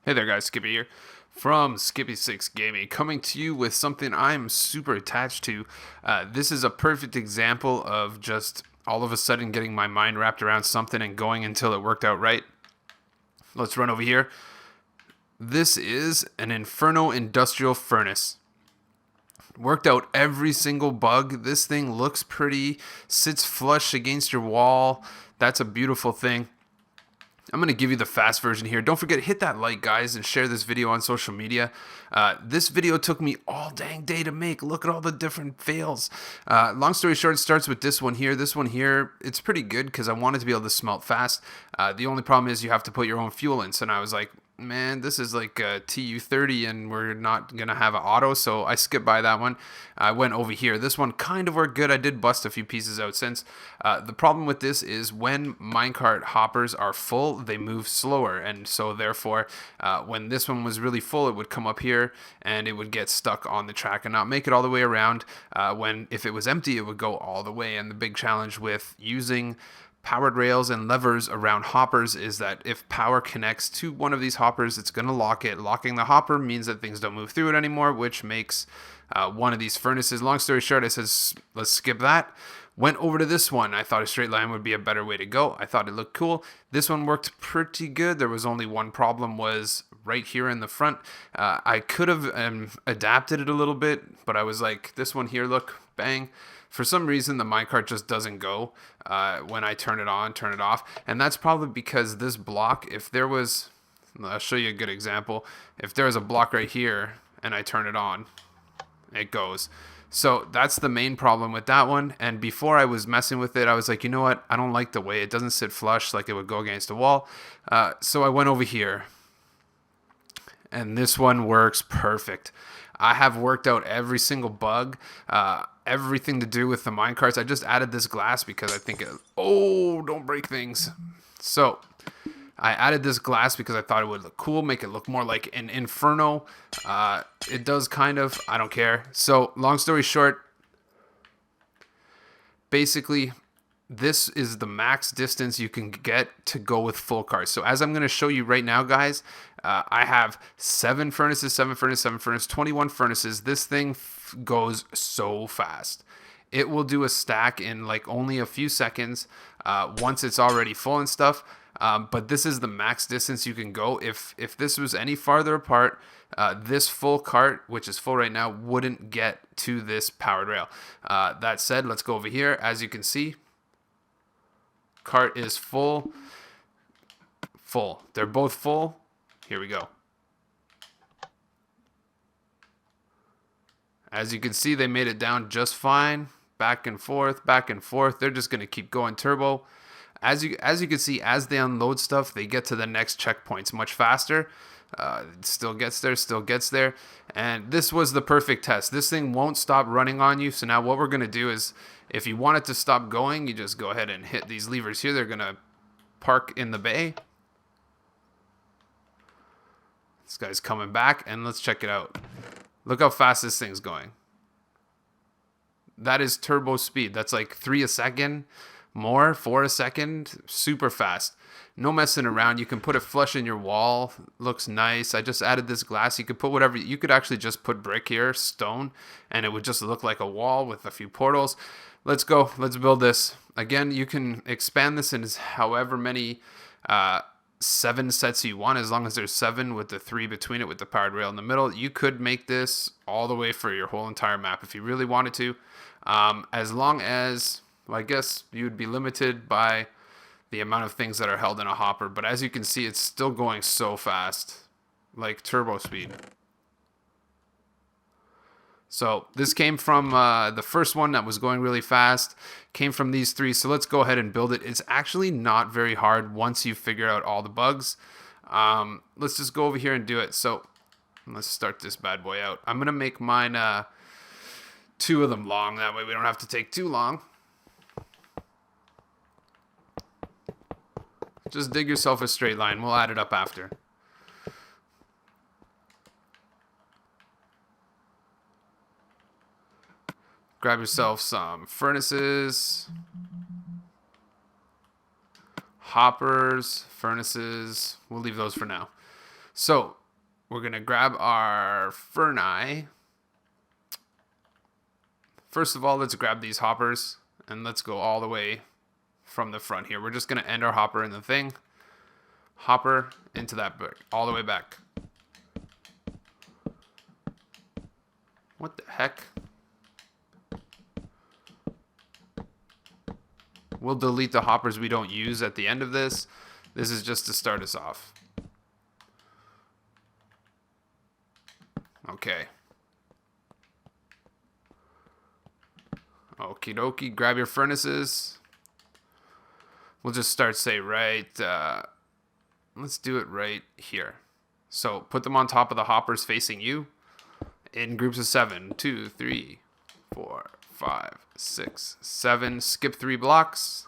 Hey there guys, Skippy here from Skippy6 Gaming, coming to you with something I'm super attached to. This is a perfect example of just all of a sudden getting my mind wrapped around something and going until it worked out right. Let's run over here. This is an Inferno Industrial Furnace. Worked out every single bug. This thing looks pretty, sits flush against your wall. That's a beautiful thing. I'm going to give you the fast version here. Don't forget, hit that like, guys, and share this video on social media. This video took me all dang day to make. Look at all the different fails. Long story short, it starts with this one here. This one here, it's pretty good because I wanted to be able to smelt fast. The only problem is you have to put your own fuel in. So now I was like, man, this is like a TU30 and we're not going to have an auto, so I skipped by that one. I went over here. This one kind of worked good. I did bust a few pieces out since. The problem with this is when minecart hoppers are full, they move slower, and so therefore when this one was really full, it would come up here and it would get stuck on the track and not make it all the way around. When if it was empty, it would go all the way. And the big challenge with using powered rails and levers around hoppers is that if power connects to one of these hoppers, it's going to lock it. Locking the hopper means that things don't move through it anymore, which makes one of these furnaces. Long story short, I says, let's skip that. Went over to this one. I thought a straight line would be a better way to go. I thought it looked cool. This one worked pretty good. There was only one problem, was right here in the front. I could have adapted it a little bit, but I was like, this one here, look, bang. For some reason, the minecart just doesn't go when I turn it on, turn it off. And that's probably because this block, if there was, I'll show you a good example. If there was a block right here and I turn it on, it goes. So that's the main problem with that one. And before I was messing with it, I was like, you know what? I don't like the way it doesn't sit flush, like it would go against a wall. So I went over here. And this one works perfect. I have worked out every single bug, everything to do with the minecarts. I just added this glass because I think don't break things. So I added this glass because I thought it would look cool, make it look more like an Inferno. It does kind of, I don't care. So long story short, basically, this is the max distance you can get to go with full cars. So as I'm going to show you right now, guys, I have 7 furnaces, 7 furnaces, 7 furnaces, 21 furnaces. This thing goes so fast. It will do a stack in like only a few seconds once it's already full and stuff. But this is the max distance you can go. If this was any farther apart, this full cart, which is full right now, wouldn't get to this powered rail. That said, let's go over here. As you can see, cart is full. They're both full. Here we go. As you can see, they made it down just fine. Back and forth, back and forth. They're just going to keep going turbo. As you can see, as they unload stuff, they get to the next checkpoints much faster. It still gets there. And this was the perfect test. This thing won't stop running on you. So now what we're going to do is, if you want it to stop going, you just go ahead and hit these levers here. They're going to park in the bay. This guy's coming back, and let's check it out. Look how fast this thing's going. That is turbo speed. That's like 3 a second, more, 4 a second. Super fast. No messing around. You can put it flush in your wall. Looks nice. I just added this glass. You could put whatever. You could actually just put brick here, stone, and it would just look like a wall with a few portals. Let's go. Let's build this. Again, you can expand this in however many 7 sets you want, as long as there's 7 with the 3 between it with the powered rail in the middle. You could make this all the way for your whole entire map if you really wanted to. As long as, well, I guess you would be limited by the amount of things that are held in a hopper. But as you can see, it's still going so fast, like turbo speed. So this came from the first one that was going really fast, came from these 3. So let's go ahead and build it. It's actually not very hard once you figure out all the bugs. Let's just go over here and do it. So let's start this bad boy out. I'm going to make mine 2 of them long. That way we don't have to take too long. Just dig yourself a straight line. We'll add it up after. Grab yourself some furnaces, hoppers, furnaces. We'll leave those for now. So we're going to grab our Ferni. First of all, let's grab these hoppers and let's go all the way from the front here. We're just going to end our hopper in the thing. Hopper into that brick, all the way back. What the heck? We'll delete the hoppers we don't use at the end of this. This is just to start us off. Okay. Okie dokie, grab your furnaces. We'll just start, say, right, let's do it right here. So put them on top of the hoppers facing you in groups of 7. 2, 3, 4, 5, 6, 7. Skip 3 blocks.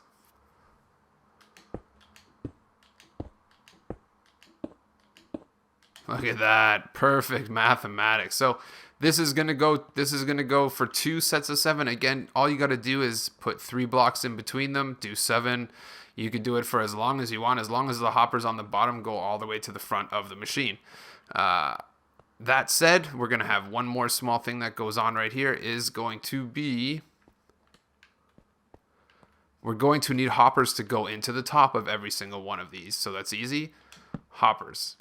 Look at that. Perfect mathematics. So this is gonna go for 2 sets of 7. Again, all you gotta do is put 3 blocks in between them, do 7. You can do it for as long as you want, as long as the hoppers on the bottom go all the way to the front of the machine. That said, we're gonna have one more small thing that goes on right here is going to be, we're going to need hoppers to go into the top of every single one of these. So that's easy. Hoppers.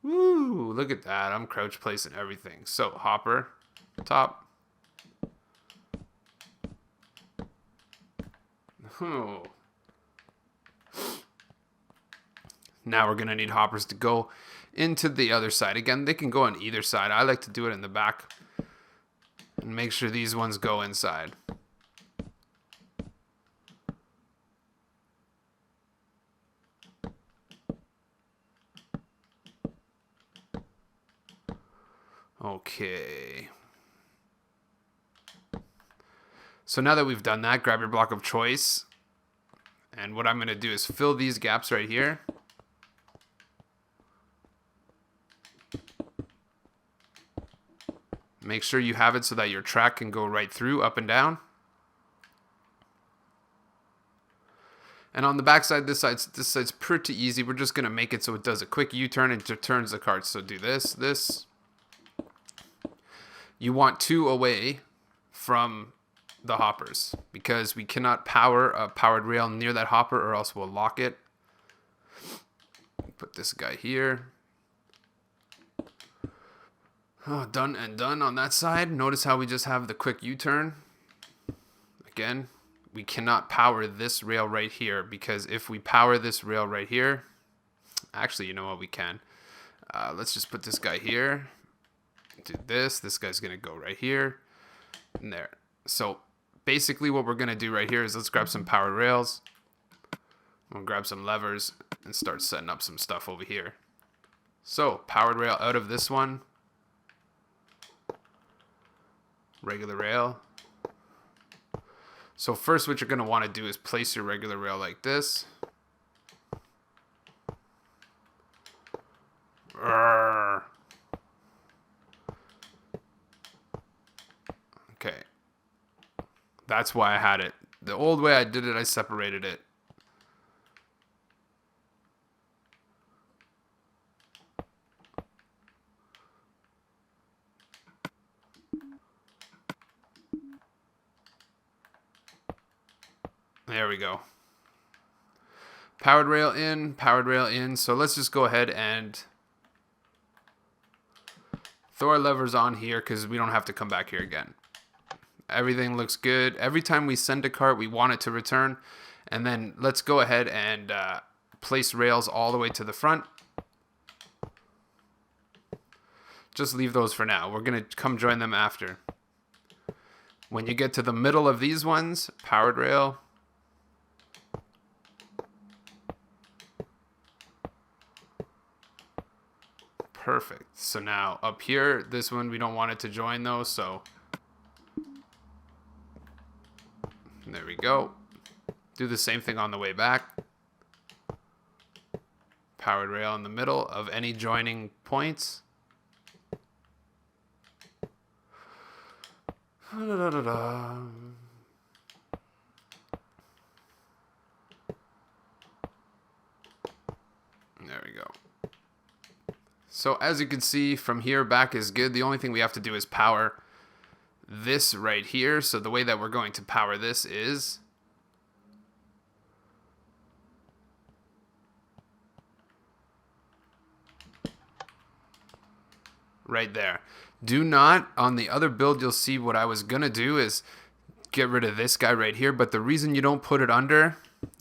Woo, look at that. I'm crouch placing everything. So hopper, top. Oh. Now we're going to need hoppers to go into the other side. Again, they can go on either side. I like to do it in the back and make sure these ones go inside. Okay. So now that we've done that, grab your block of choice. And what I'm going to do is fill these gaps right here. Make sure you have it so that your track can go right through, up and down. And on the back side, this side's pretty easy. We're just going to make it so it does a quick U-turn and turns the cart. So do this. You want 2 away from the hoppers because we cannot power a powered rail near that hopper or else we'll lock it. Put this guy here. Oh, done and done on that side. Notice how we just have the quick U-turn. Again, we cannot power this rail right here because if we power this rail right here, actually, you know what, we can. Let's just put this guy here. Do this. This guy's going to go right here and there. So basically what we're going to do right here is let's grab some powered rails. We'll grab some levers and start setting up some stuff over here. So powered rail out of this one. Regular rail. So first what you're going to want to do is place your regular rail like this. Okay. That's why I had it. The old way I did it, I separated it. There we go. Powered rail in, powered rail in. So let's just go ahead and throw our levers on here because we don't have to come back here again. Everything looks good. Every time we send a cart, we want it to return. And then let's go ahead and place rails all the way to the front. Just leave those for now. We're going to come join them after. When you get to the middle of these ones, powered rail. Perfect. So now up here, this one, we don't want it to join though, so there we go. Do the same thing on the way back. Powered rail in the middle of any joining points. So as you can see from here, back is good. The only thing we have to do is power this right here. So the way that we're going to power this is right there. Do not, on the other build, you'll see what I was going to do is get rid of this guy right here. But the reason you don't put it under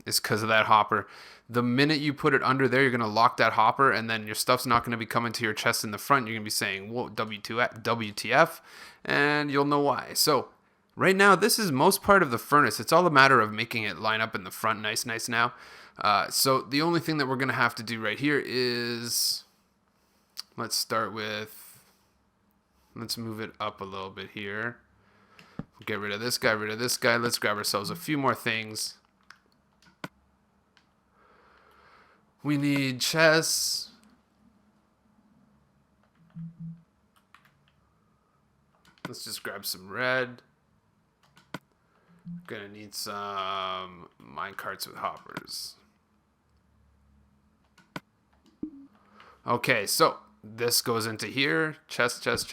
is because of that hopper. The minute you put it under there, you're going to lock that hopper, and then your stuff's not going to be coming to your chest in the front. You're going to be saying, whoa, WTF, and you'll know why. So right now, this is most part of the furnace. It's all a matter of making it line up in the front nice now. So the only thing that we're going to have to do right here is, let's start with, let's move it up a little bit here. Get rid of this guy, Let's grab ourselves a few more things. We need chests. Let's just grab some red. Gonna need some mine carts with hoppers. Okay, so this goes into here. Chest. Let's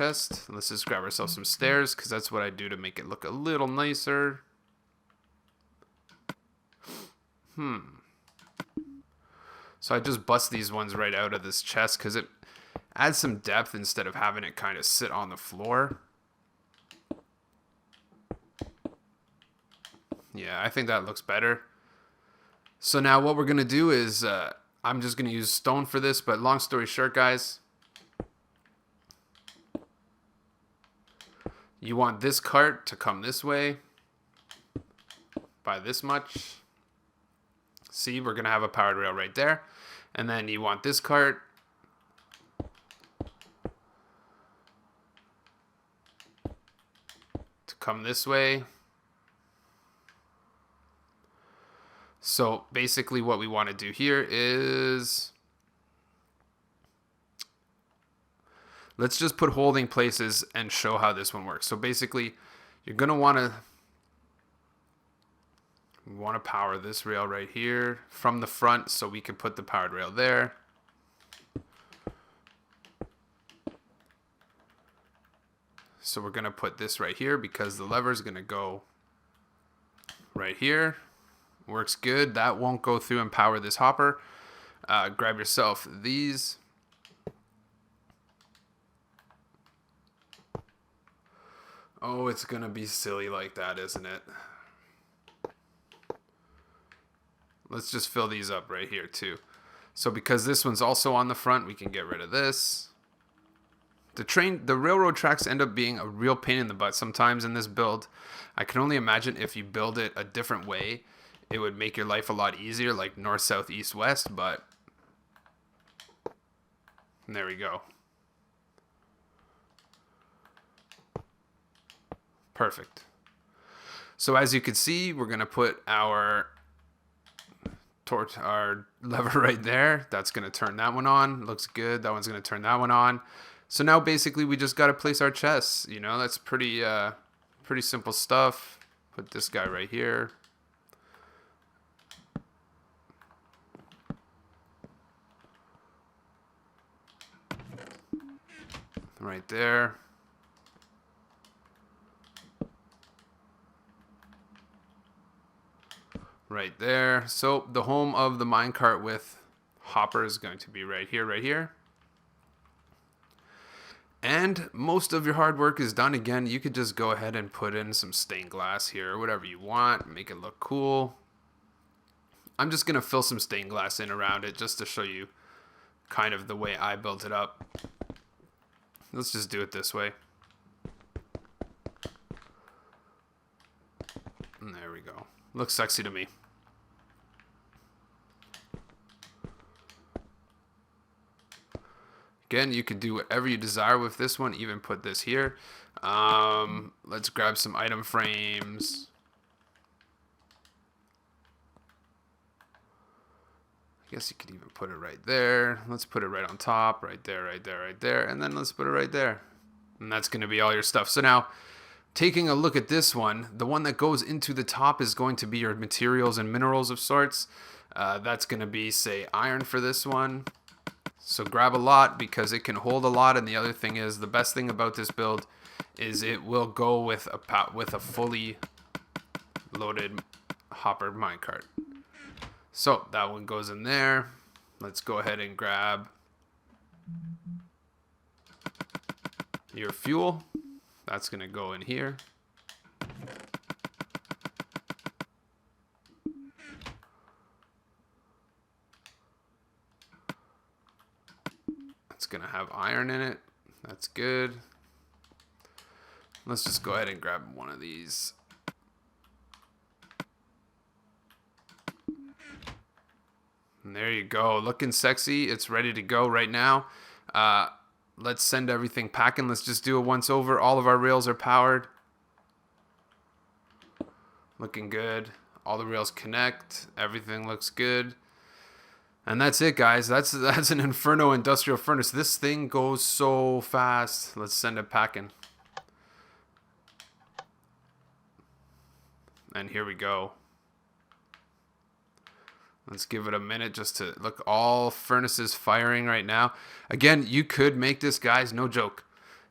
just grab ourselves some stairs, because that's what I do to make it look a little nicer. So I just bust these ones right out of this chest because it adds some depth instead of having it kind of sit on the floor. Yeah, I think that looks better. So now what we're going to do is, I'm just going to use stone for this, but long story short, guys, you want this cart to come this way by this much. See, we're going to have a powered rail right there. And then you want this cart to come this way. So basically what we want to do here is, let's just put holding places and show how this one works. So basically you're going to want to power this rail right here from the front so we can put the powered rail there. So we're going to put this right here because the lever is going to go right here. Works good. That won't go through and power this hopper. Grab yourself these. Oh, it's going to be silly like that, isn't it? Let's just fill these up right here too. So because this one's also on the front, we can get rid of this. The railroad tracks end up being a real pain in the butt sometimes in this build. I can only imagine if you build it a different way, it would make your life a lot easier, like north, south, east, west, but there we go. Perfect. So as you can see, we're going to put our lever right there. That's going to turn that one on. Looks good. That one's going to turn that one on. So now basically we just got to place our chests. You know, that's pretty simple stuff. Put this guy right here. Right there. Right there. So the home of the minecart with hopper is going to be right here. And most of your hard work is done. Again, you could just go ahead and put in some stained glass here or whatever you want. Make it look cool. I'm just going to fill some stained glass in around it just to show you kind of the way I built it up. Let's just do it this way. And there we go. Looks sexy to me. Again, you could do whatever you desire with this one. Even put this here. Let's grab some item frames. I guess you could even put it right there. Let's put it right on top. Right there. And then let's put it right there. And that's going to be all your stuff. So now, taking a look at this one, the one that goes into the top is going to be your materials and minerals of sorts. That's going to be, say, iron for this one. So grab a lot because it can hold a lot. And the other thing is, the best thing about this build is it will go with a fully loaded hopper minecart. So that one goes in there. Let's go ahead and grab your fuel. That's gonna go in here. It's gonna have iron in it. That's good. Let's just go ahead and grab one of these. And there you go, looking sexy. It's ready to go right now. Let's send everything packing. Let's just do it once over. All of our rails are powered. Looking good. All the rails connect. Everything looks good. And that's it, guys. That's an Inferno industrial furnace. This thing goes so fast. Let's send it packing. And here we go. Let's give it a minute just to look. All furnaces firing right now. Again, you could make this, guys, no joke.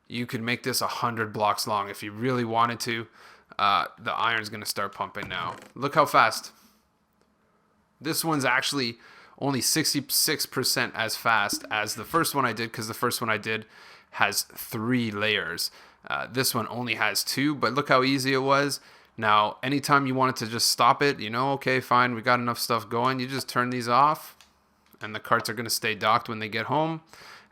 You could make this 100 blocks long if you really wanted to. The iron's going to start pumping now. Look how fast. This one's actually only 66% as fast as the first one I did, because the first one I did has 3 layers. This one only has 2, but look how easy it was. Now, anytime you wanted to just stop it, you know, okay, fine, we got enough stuff going. You just turn these off, and the carts are going to stay docked when they get home,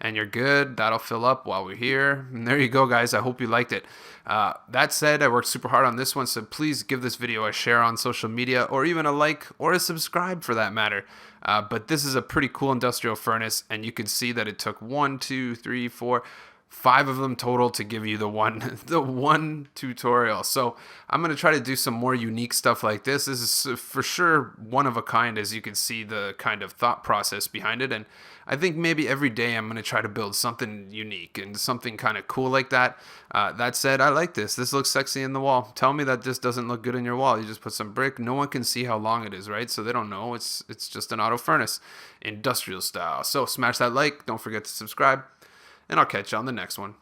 and you're good. That'll fill up while we're here. And there you go, guys. I hope you liked it. That said, I worked super hard on this one, so please give this video a share on social media, or even a like, or a subscribe for that matter. But this is a pretty cool industrial furnace, and you can see that it took 1, 2, 3, 4... 5 of them total to give you the one tutorial. So I'm going to try to do some more unique stuff like this. This is for sure one of a kind, as you can see the kind of thought process behind it. And I think maybe every day I'm going to try to build something unique and something kind of cool like that. That said, I like this. This looks sexy in the wall. Tell me that this doesn't look good in your wall. You just put some brick. No one can see how long it is, right? So they don't know. It's just an auto furnace, industrial style. So smash that like. Don't forget to subscribe. And I'll catch you on the next one.